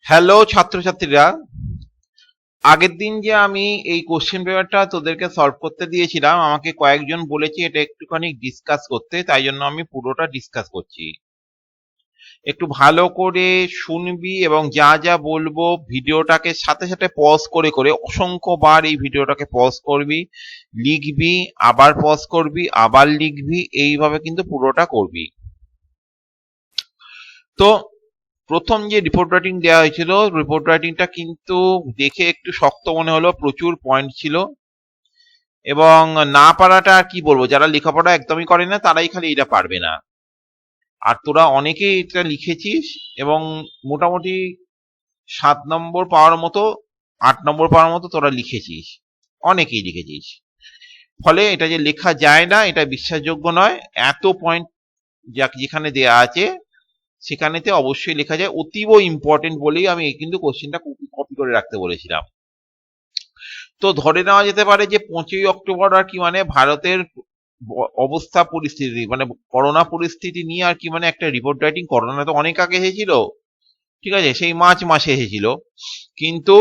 Hello ছাত্রছাত্রীরা, আগের দিন যে আমি এই কোশ্চেন পেপারটা তোদেরকে সলভ করতে দিয়েছিলাম, আমাকে কয়েকজন বলেছে এটা একটুখানি ডিসকাস করতে, তাই জন্য আমি পুরোটা ডিসকাস করছি। একটু ভালো করে শুনবি এবং যা যা বলবো ভিডিওটাকে সাথে সাথে পজ করে করে অসংখ্যবার এই ভিডিওটাকে পজ করবি, লিখবি, আবার পজ করবি, আবার লিখবি, এইভাবে কিন্তু পুরোটা করবি। তো প্রথম যে রিপোর্ট রাইটিং দেওয়া হয়েছিল, রিপোর্ট রাইটিংটা কিন্তু দেখে একটু শক্ত মনে হলো, প্রচুর পয়েন্ট ছিল এবং না পারাটা আর কি বলবো, যারা লেখাপড়া একদমই করে না তারাই খালি এটা পারবে না। আর তোরা অনেকেই এটা লিখেছিস এবং মোটামুটি 7 নম্বর পাওয়ার মতো, 8 নম্বর পাওয়ার মতো তোরা লিখেছিস, অনেকেই লিখেছিস। ফলে এটা যে লেখা যায় না এটা বিশ্বাসযোগ্য নয়। এত পয়েন্ট যেখানে দেয়া আছে সেখানেতে অবশ্যই লেখা যায়, অতীব ইম্পর্টেন্ট বলেই আমি কিন্তু কোশ্চেনটা কপি করে রাখতে বলেছিলাম। তো ধরে নেওয়া যেতে পারে যে 5ই অক্টোবর আর কি মানে ভারতের অবস্থা পরিস্থিতি মানে করোনা পরিস্থিতি নিয়ে আর কি মানে একটা রিপোর্ট রাইটিং, করোনা তো অনেক আগে এসেছিল, ঠিক আছে, সেই মার্চ মাসে এসেছিল, কিন্তু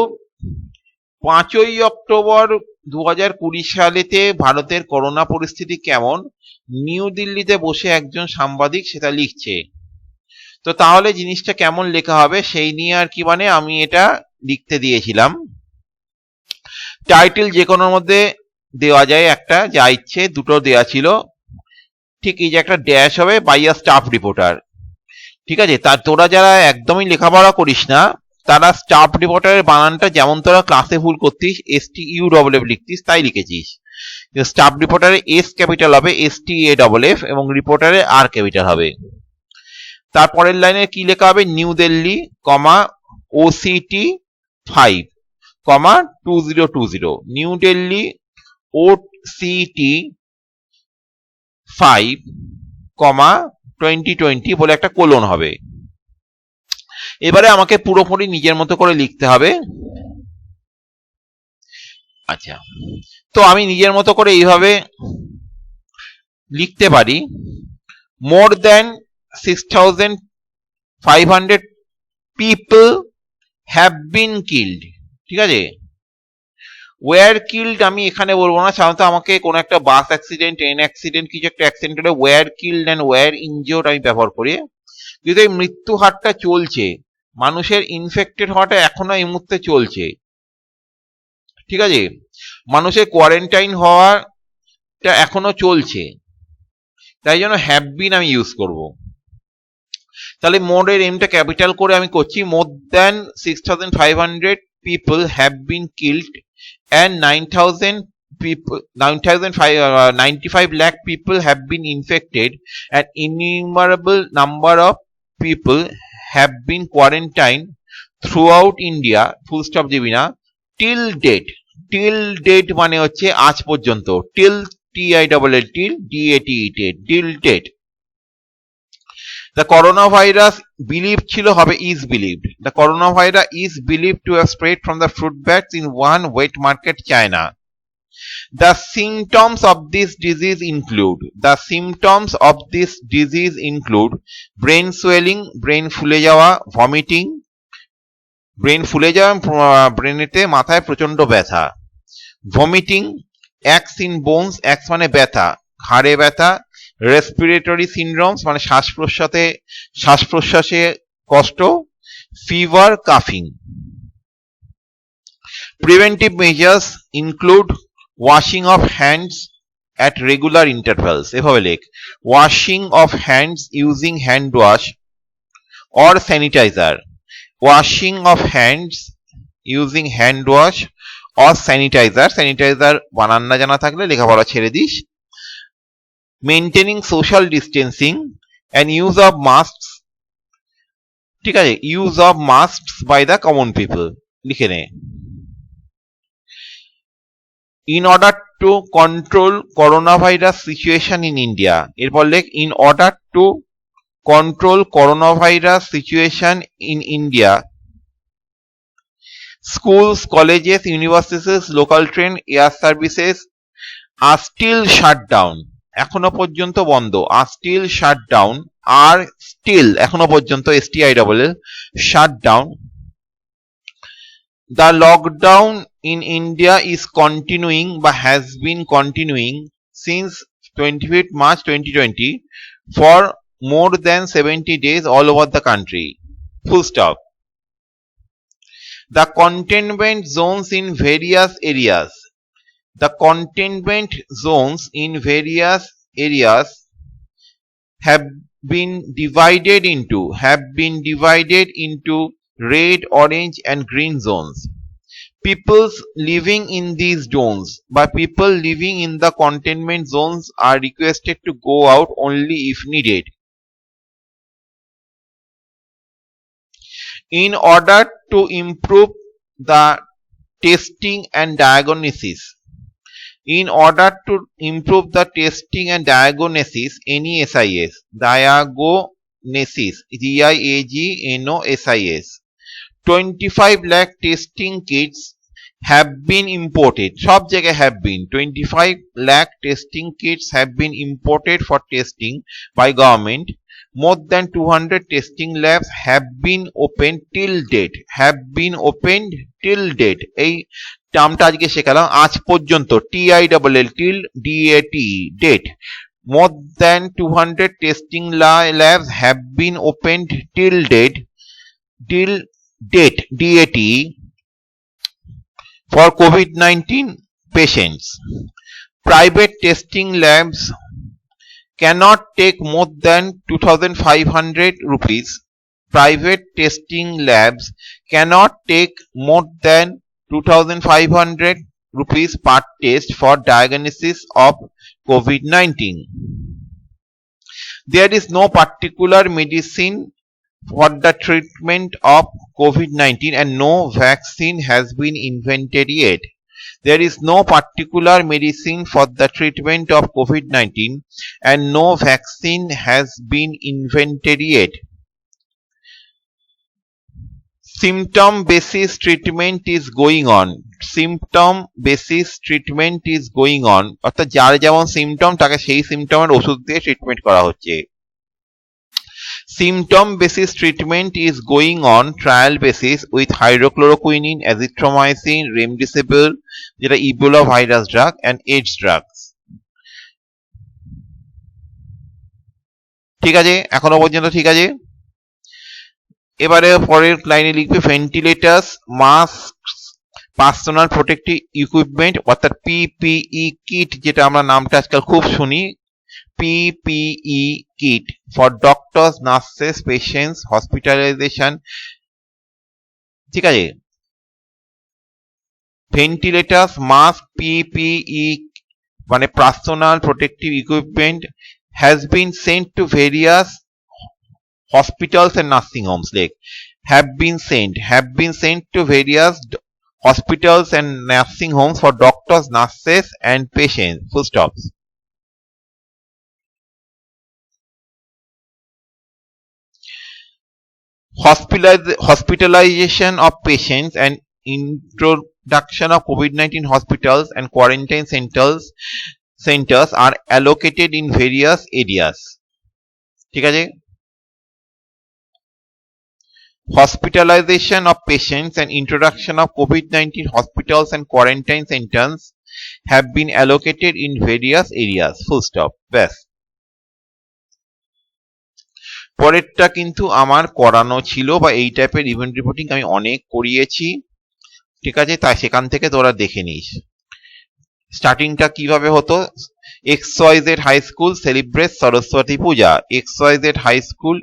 5ই অক্টোবর 2020 সালেতে ভারতের করোনা পরিস্থিতি কেমন, নিউ দিল্লিতে বসে একজন সাংবাদিক সেটা লিখছে। তো তাহলে জিনিসটা কেমন লেখা হবে সেই নিয়ে আর কি মানে আমি এটা লিখতে দিয়েছিলাম। টাইটেল যে কোনোর মধ্যে দেওয়া যায়, একটা যা ইচ্ছে, দুটো দেওয়া ছিল, ঠিক এই যে একটা ড্যাশ হবে বাই আ স্টাফ রিপোর্টার, ঠিক আছে। তার তোরা যারা একদমই লেখাপড়া করিস না তারা স্টাফ রিপোর্টারের বানানটা যেমন তোরা ক্লাসে ভুল করতিস STUFF লিখতিস তাই লিখেছিস। স্টাফ রিপোর্টারে S ক্যাপিটাল হবে, STAFF, এবং রিপোর্টারে R ক্যাপিটাল হবে। তারপরের লাইনে কি লেখা হবে, new Delhi, OCT 5, 2020, new Delhi OCT 5, 2020 বলে একটা কোলন হবে। এবারে আমাকে পুরোপুরি নিজের মতো করে লিখতে হবে। আচ্ছা, তো আমি নিজের মতো করে এইভাবে লিখতে পারি, more than 6500 people have been killed, ঠিক আছে। ওয়ার কিল্ড আমি এখানে বলবো না, সাধারণত আমাকে কোনো একটা বাস অ্যাক্সিডেন্ট, ট্রেন অ্যাক্সিডেন্ট, কিছু একটা অ্যাক্সিডেন্ট হলে were killed and were injured আমি ব্যবহার করি। কিন্তু এই মৃত্যু হারটা চলছে, মানুষের ইনফেক্টেড হওয়াটা এখনো এই মুহূর্তে চলছে, ঠিক আছে, মানুষের কোয়ারেন্টাইন হওয়াটা এখনো চলছে, তাই জন্য হ্যাভ বিন আমি ইউজ করব। তাহলে মোরের এমটা ক্যাপিটাল করে আমি করছি, more than 6500 people have been killed and 95 lakh people have been infected and innumerable number of people have been quarantined throughout India, full stop দিবি না, till date, till date মানে হচ্ছে আজ পর্যন্ত, till TILL till DATE till date. The coronavirus believed ছিল হবে is believed. The coronavirus is believed to have spread from the fruit bats in one wet market, China. The symptoms of this disease include brain swelling, brain ফুলে যাওয়া, vomiting, brain ফুলে যাওয়া, ব্রেনেতে মাথায় প্রচন্ড ব্যথা, vomiting, aches in bones, aches মানে ব্যথা, ঘাড়ে ব্যথা, রেসপিরেটরি সিনড্রোমস মানে শ্বাস প্রশ্বাসে কষ্ট, ফিভার, কাফিং। Preventive measures include washing of hands at regular intervals, এভাবে লেখ, washing of hands using hand wash or sanitiser, washing of hands using hand wash or sanitiser, sanitiser বানান না জানা থাকলে লেখাপড়া ছেড়ে দিস। Maintaining social distancing and use of masks, ঠিক আছে, use of masks by the common people লিখে নে। In order to control corona virus situation in India, এরপর লেখ in order to control corona virus situation in India, schools, colleges, universities, local train, air services are still shut down, এখনো পর্যন্ত বন্ধ, are still shut down, are still এখনো পর্যন্ত STILL shut down The lockdown in India is continuing but has been continuing since 25th March 2020 for more than 70 days all over the country. Full stop. The containment zones in various areas. The containment zones in various areas have been divided into red, orange and green zones. People living in these zones, but people living in the containment zones are requested to go out only if needed. In order to improve the testing and diagnosis, NESIS, DIAGNOSIS, 25 lakh testing kits have been imported. সব জায়গায় have been. 25 lakh testing kits have been imported for testing by government. More than 200 testing labs have been opened till date. এই টার্মটা আজকে শেখালাম আজ পর্যন্ত TILL till DAT date. More than 200 testing labs have been opened till date DAT for COVID-19 patients. Private testing labs cannot take more than 2,500 rupees. Private testing labs cannot take more than 2,500 rupees per test for diagnosis of COVID-19. There is no particular medicine for the treatment of COVID-19 and no vaccine has been invented yet. There is no particular medicine for the treatment of COVID-19 and no vaccine has been invented yet. Symptom basis treatment is going on. অর্থাৎ যার যেমন symptom তাকে সেই সিমটমের ওষুধ দিয়ে treatment করা হচ্ছে। Symptom basis treatment is going on trial basis with hydrochloroquine, azithromycin, remdesivir, যেটা Ebola virus drug and AIDS drugs. ঠিক আছে, এখনো পর্যন্ত ঠিক আছে। এবারে পরের লাইনে লিখবে ভেন্টিলেটার্স, মাস্ক, পার্সোনাল প্রোটেক্টিভ ইকুইপমেন্ট অর্থাৎ PPE কিট, যেটা আমরা নামটা আজকাল খুব শুনি, PPE kit for doctors, nurses, patients, hospitalization. ঠিক আছে, ভেন্টিলেটার্স, মাস্ক, PPE মানে personal protective equipment has been sent to various hospitals and nursing homes. Like have been sent to various hospitals and nursing homes for doctors, nurses and patients. Full stops. Hospitalization of patients and introduction of COVID-19 hospitals and quarantine centers are allocated in various areas. ঠিক আছে, hospitalization of patients and introduction of COVID-19 hospitals and quarantine centers have been allocated in various areas. Full stop. ব্যাস, পরেরটা কিন্তু আমার করানো ছিল বা এই টাইপের ইভেন্ট রিপোর্টিং আমি অনেক করিয়েছি। ঠিক আছে, তাই সেখান থেকে তোরা দেখে নিস। স্টার্টিংটা কিভাবে হতো, XYZ high school celebrate Saraswati Puja, XYZ high school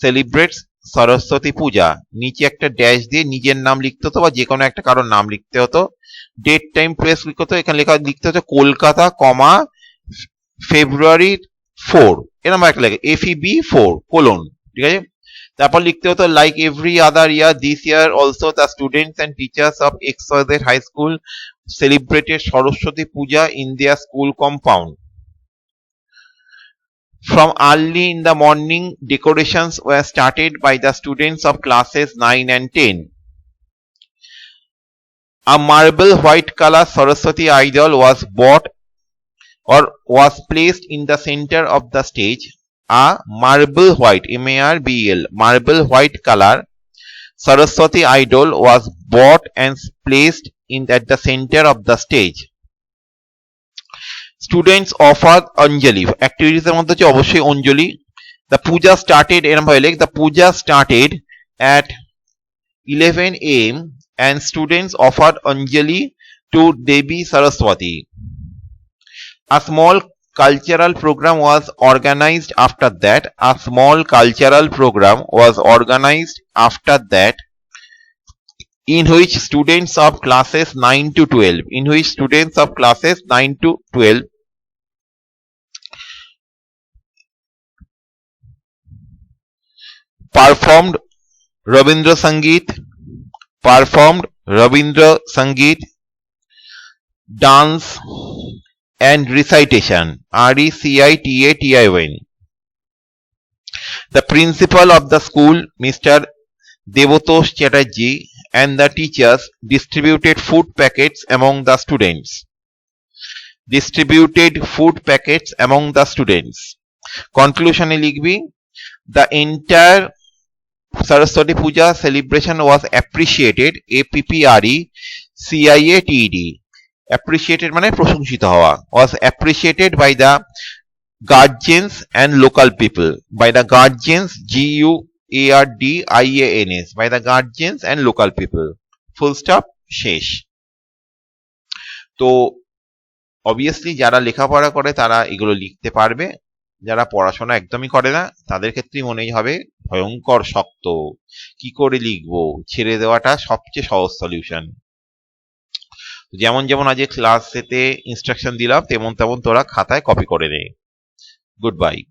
celebrates Saraswati Puja, নিচে একটা ড্যাশ দিয়ে নিজের নাম লিখতে হতো বা যে কোনো একটা কারোর নাম লিখতে হতো, ডেট টাইম প্লেস লিখতে হতো, এখানে লিখতে হতো কলকাতা, ফেব্রুয়ারি 4, এরকম একটা লেখে FEB 4 কোলন। ঠিক আছে, তারপর লিখতে হতো like every other year this year also the students and teachers of XYZ high school celebrated Saraswati Puja in their school compound. From early in the morning, decorations were started by the students of classes 9 and 10. A marble white color Saraswati idol was bought or was placed in the center of the stage. A marble white, MARBL, marble white color Saraswati idol was bought and placed at the center of the stage. Students offered Anjali. Activities এর মধ্যে হচ্ছে অবশ্যই অঞ্জলি. The puja started the puja started at 11 a.m. and students offered Anjali to Devi Saraswati. A small cultural program was organized after that. In which students of classes 9 to 12 performed Rabindra Sangeet, dance and recitation, RECITATION. The principal of the school, Mr. Devotosh Chatterjee, and the teachers distributed food packets among the students. Conclusion লিখবি, the entire Saraswati Puja celebration was appreciated, APPRECIATED, appreciated মানে প্রশংসিত হওয়া, was appreciated by the guardians and local people, by the guardians, GUARDIANS, by the guardians and local people, full stop, শেষ. তো obviously যারা লেখাপড়া করে তারা এগুলো লিখতে পারবে, যারা পড়াশোনা একদমই করে না তাদের ক্ষেত্রেই মনে হবে ভয়ঙ্কর শক্ত, কি করে লিখবো, ছেড়ে দেওয়াটা সবচেয়ে সহজ সলিউশন। যেমন যেমন আজকে ক্লাসেতে ইনস্ট্রাকশন দিলাম তেমন তেমন তোরা খাতায় কপি করে নে। Good bye.